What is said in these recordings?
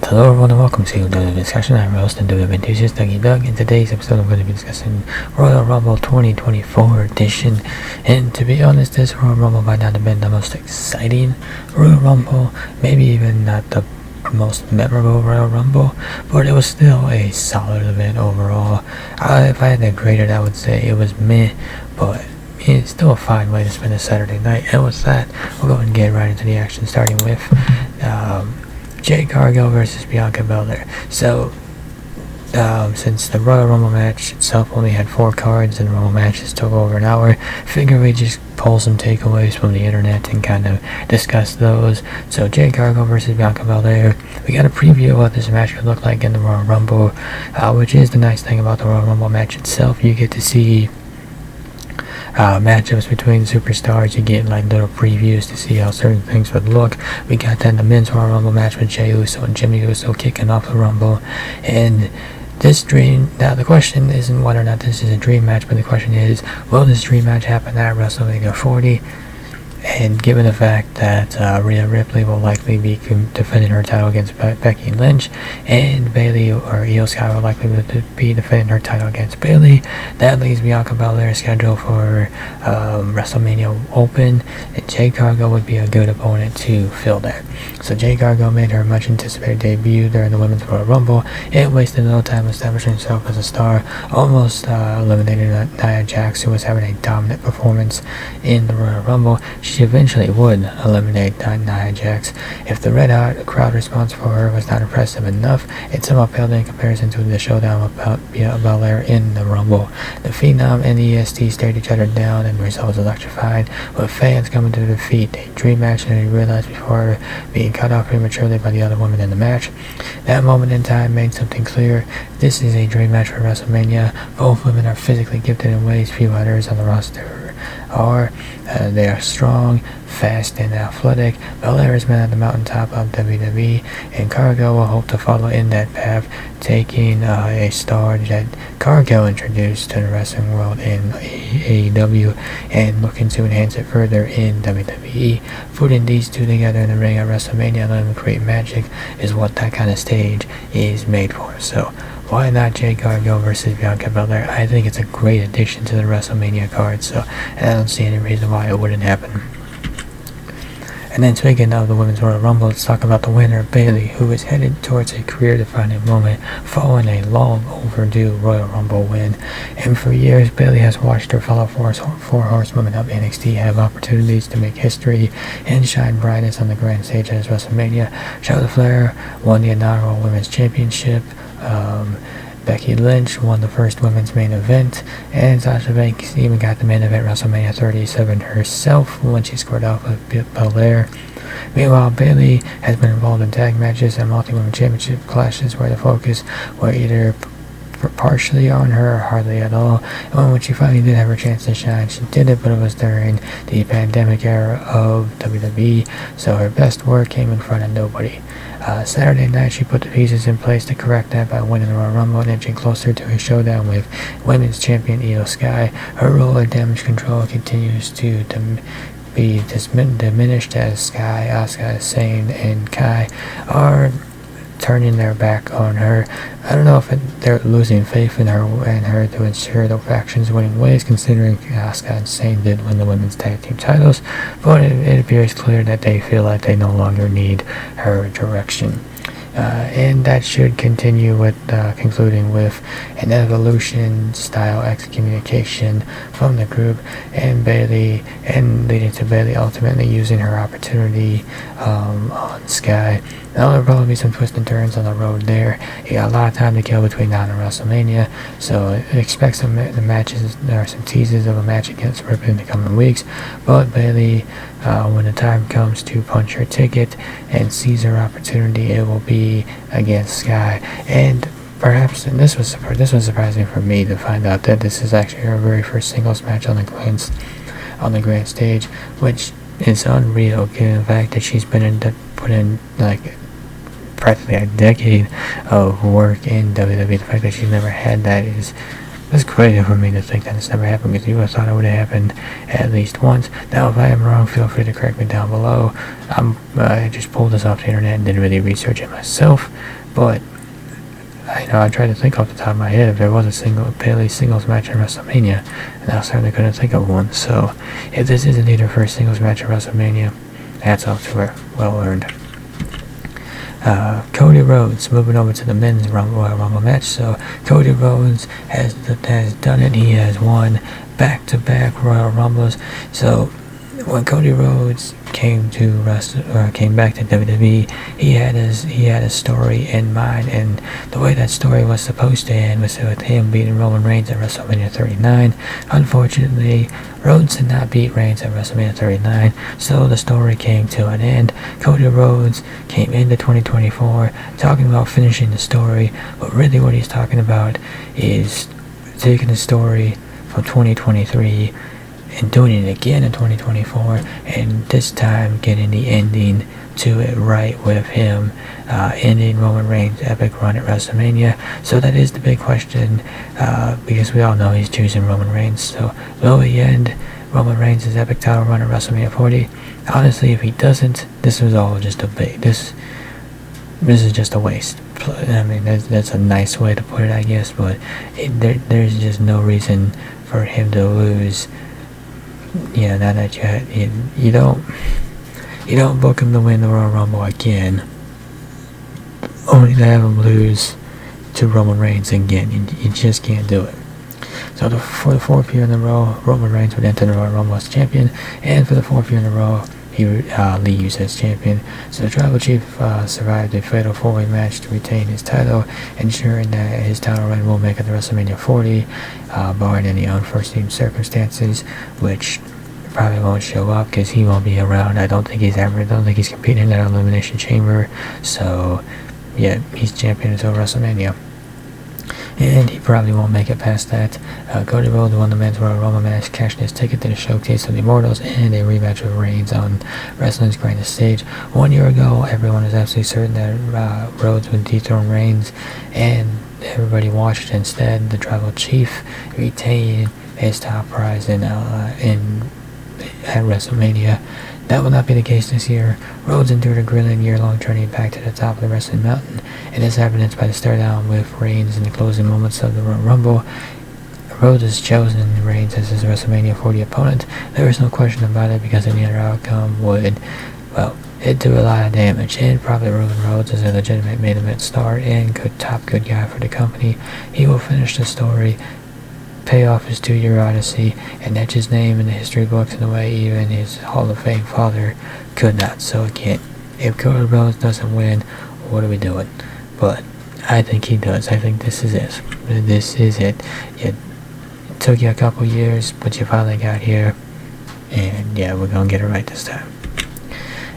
Hello everyone and welcome to WWE Discussion. I'm your host and WWE enthusiast Doug. In today's episode I'm going to be discussing Royal Rumble 2024 edition. And to be honest, this Royal Rumble might not have been the most exciting Royal Rumble, maybe even not the most memorable Royal Rumble, but it was still a solid event overall. If I had to grade it, I would say it was meh, but it's still a fine way to spend a Saturday night. And with that, we'll go and get right into the action, starting with Jade Cargill versus Bianca Belair. So, since the Royal Rumble match itself only had 4 cards and the Rumble matches took over an hour, figure we just pull some takeaways from the internet and kind of discuss those. So, Jade Cargill versus Bianca Belair. We got a preview of what this match would look like in the Royal Rumble, which is the nice thing about the Royal Rumble match itself. You get to see matchups between superstars. You get like little previews to see how certain things would look. We got then the men's Royal Rumble match with Jey Uso and Jey Uso kicking off the Rumble. And this dream, now the question isn't whether or not this is a dream match, but the question is, will this dream match happen at WrestleMania 40? And given the fact that Rhea Ripley will likely be defending her title against Becky Lynch, and Bayley or Io Sky will likely be defending her title against Bayley, that leaves Bianca Belair scheduled for WrestleMania Open, and Jade Cargill would be a good opponent to fill that. So Jade Cargill made her much anticipated debut during the Women's Royal Rumble. It wasted no time establishing herself as a star, almost eliminated Nia Jax, who was having a dominant performance in the Royal Rumble. She eventually would eliminate Nia Jax. If the red hot crowd response for her was not impressive enough, it somehow paled in comparison to the showdown about Belair in the Rumble. The Phenom and the EST stared each other down, and the result was electrified, with fans coming to defeat a dream match and they realized before being cut off prematurely by the other women in the match. That moment in time made something clear. This is a dream match for WrestleMania. Both women are physically gifted in ways few others on the roster are. They are strong, fast, and athletic. Belair has been at the mountaintop of WWE, and Cargill will hope to follow in that path, taking a star that Cargill introduced to the wrestling world in AEW and looking to enhance it further in WWE. Putting these two together in the ring at WrestleMania and letting them create magic is what that kind of stage is made for. So why not Jade Cargill versus Bianca Belair? I think it's a great addition to the WrestleMania card, so I don't see any reason why it wouldn't happen. And then speaking of the Women's Royal Rumble, let's talk about the winner, Bayley, who is headed towards a career-defining moment following a long overdue Royal Rumble win. And for years, Bayley has watched her fellow four horsewomen of NXT have opportunities to make history and shine brightest on the grand stage at WrestleMania. Charlotte Flair won the inaugural Women's Championship. Becky Lynch won the first women's main event, and Sasha Banks even got the main event WrestleMania 37 herself when she scored off with Belair. Meanwhile, Bayley has been involved in tag matches and multi-women championship clashes where the focus were either partially on her or hardly at all. And when she finally did have her chance to shine, she did it, but it was during the pandemic era of WWE, so her best work came in front of nobody. Saturday night, she put the pieces in place to correct that by winning the Royal Rumble and inching closer to a showdown with women's champion Io Sky. Her role in damage control continues to be diminished as Sky, Asuka, Sane, and Kai are turning their back on her. I don't know if they're losing faith in her to ensure the factions winning ways, considering Asuka and Sane did win the women's tag team titles, but it appears clear that they feel like they no longer need her direction. And that should continue with concluding with an evolution style excommunication from the group and Bayley, and leading to Bayley ultimately using her opportunity on Sky. Now there'll probably be some twists and turns on the road there. You got a lot of time to kill between now and WrestleMania, so expect some matches. There are some teases of a match against Ripley in the coming weeks, but Bayley, when the time comes to punch her ticket and seize her opportunity, it will be against Sky. And perhaps, and this was surprising for me to find out that this is actually her very first singles match on the grand stage, which is unreal given the fact that she's been put in like practically a decade of work in WWE. The fact that she's never had that is crazy for me to think that it's never happened, because you would have thought it would have happened at least once. Now, if I am wrong, feel free to correct me down below. I just pulled this off the internet and didn't really research it myself, But I tried to think off the top of my head if there was a Bayley singles match at WrestleMania, and I certainly couldn't think of one. So, if this is indeed her first singles match at WrestleMania, hats off to her. Well earned. Cody Rhodes moving over to the men's Royal Rumble match. So Cody Rhodes has done it. He has won back-to-back Royal Rumbles. So when Cody Rhodes came back to WWE, he had his story in mind, and the way that story was supposed to end was with him beating Roman Reigns at WrestleMania 39. Unfortunately, Rhodes did not beat Reigns at WrestleMania 39, so the story came to an end. Cody Rhodes came into 2024 talking about finishing the story, but really what he's talking about is taking the story from 2023 and doing it again in 2024, and this time getting the ending to it right with him ending Roman Reigns' epic run at WrestleMania. So that is the big question, because we all know he's choosing Roman Reigns. So will he end Roman Reigns' epic title run at WrestleMania 40? Honestly, if he doesn't, this was all just this is just a waste. I mean, that's a nice way to put it, I guess, but there's just no reason for him to lose. Now that you don't book him to win the Royal Rumble again, only to have him lose to Roman Reigns again. You just can't do it. So for the fourth year in a row, Roman Reigns would enter the Royal Rumble as champion, and for the fourth year in a row, he leaves as champion. So the Tribal Chief survived a fatal 4-way match to retain his title, ensuring that his title run will make it to WrestleMania 40, barring any unforeseen circumstances, which probably won't show up because he won't be around. I don't think he's competing in that Elimination Chamber. So yeah, he's champion until WrestleMania. And he probably won't make it past that. Cody Rhodes won the men's Royal Rumble match, cashing his ticket to the Showcase of the Immortals, and a rematch with Reigns on wrestling's grandest stage. 1 year ago, everyone was absolutely certain that Rhodes would dethrone Reigns, and everybody watched. Instead, the Tribal Chief retained his top prize at WrestleMania. That will not be the case this year. Rhodes endured a grueling year-long journey back to the top of the wrestling mountain, and is evidenced by the stare-down with Reigns in the closing moments of the Royal Rumble. Rhodes has chosen Reigns as his WrestleMania 40 opponent. There is no question about it, because any other outcome would, it'd do a lot of damage, and probably ruin Rhodes as a legitimate main event star and good guy for the company. He will finish the story, pay off his 2-year odyssey, and etch his name in the history books in a way even his Hall of Fame father could not. So again, if Cody Rhodes doesn't win, what are we doing? But I think he does. I think this is it. This is it. It took you a couple years, but you finally got here, and yeah, we're gonna get it right this time.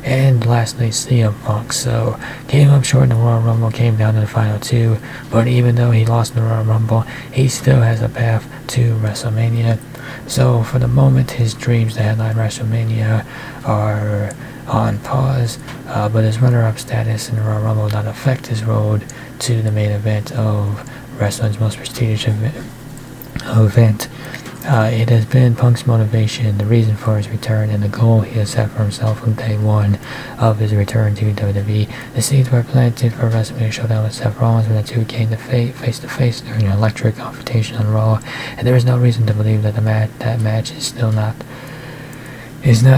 And lastly, CM Punk. So, came up short in the Royal Rumble, came down to the final two, but even though he lost in the Royal Rumble, he still has a path to WrestleMania. So, for the moment, his dreams to headline WrestleMania are on pause, but his runner-up status in the Royal Rumble will not affect his road to the main event of wrestling's most prestigious event. It has been Punk's motivation, the reason for his return, and the goal he has set for himself from day one of his return to WWE. The seeds were planted for a WrestleMania showdown with Seth Rollins, when the two came to face-to-face during an electric confrontation on Raw, and there is no reason to believe that that match is not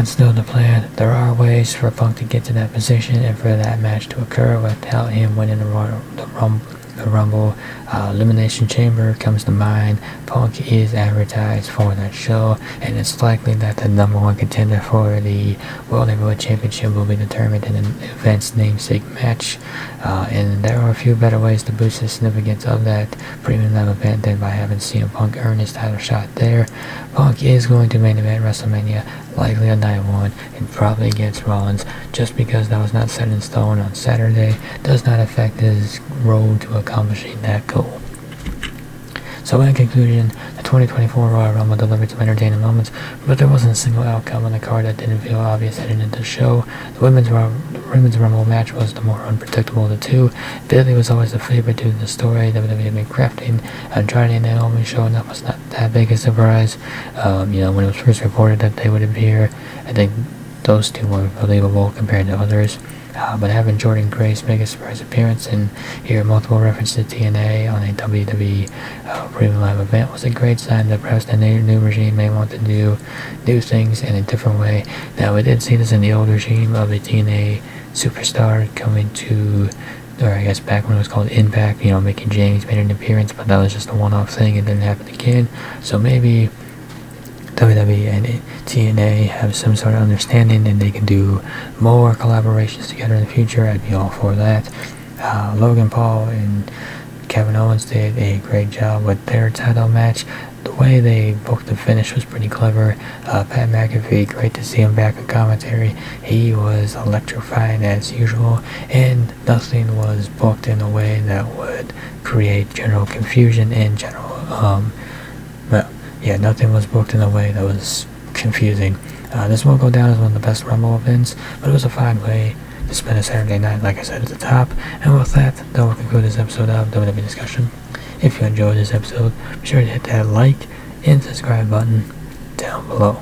still the plan. There are ways for Punk to get to that position and for that match to occur without him winning the Rumble. Elimination Chamber comes to mind. Punk is advertised for that show, and it's likely that the number one contender for the World Heavyweight Championship will be determined in an event's namesake match. And there are a few better ways to boost the significance of that premium level event than by having CM Punk earn his title shot there. Punk is going to main event WrestleMania, likely on night one, and probably against Rollins. Just because that was not set in stone on Saturday does not affect his road to accomplishing that goal. So in conclusion, the 2024 Royal Rumble delivered some entertaining moments, but there wasn't a single outcome on the card that didn't feel obvious heading into the show. The women's Rumble match was the more unpredictable of the two. Bayley was always the favorite due to the story WWE had been crafting. Andrade and Naomi showing up was not that big a surprise. When it was first reported that they would appear, I think those two were believable compared to others. But having Jordan Grace make a surprise appearance and hear multiple references to TNA on a WWE premium live event was a great sign that perhaps the new regime may want to do things in a different way. Now, we did see this in the old regime of a TNA superstar coming to, or I guess back when it was called Impact, Mickey James made an appearance, but that was just a one-off thing. It didn't happen again. So maybe WWE and TNA have some sort of understanding and they can do more collaborations together in the future. I'd be all for that. Logan Paul and Kevin Owens did a great job with their title match. The way they booked the finish was pretty clever. Pat McAfee, great to see him back in commentary. He was electrifying as usual, and nothing was booked in a way that would create general confusion and nothing was booked in a way that was confusing. This won't go down as one of the best Rumble events, but it was a fine way to spend a Saturday night, like I said at the top. And with that, that will conclude this episode of WWE Discussion. If you enjoyed this episode, be sure to hit that like and subscribe button down below.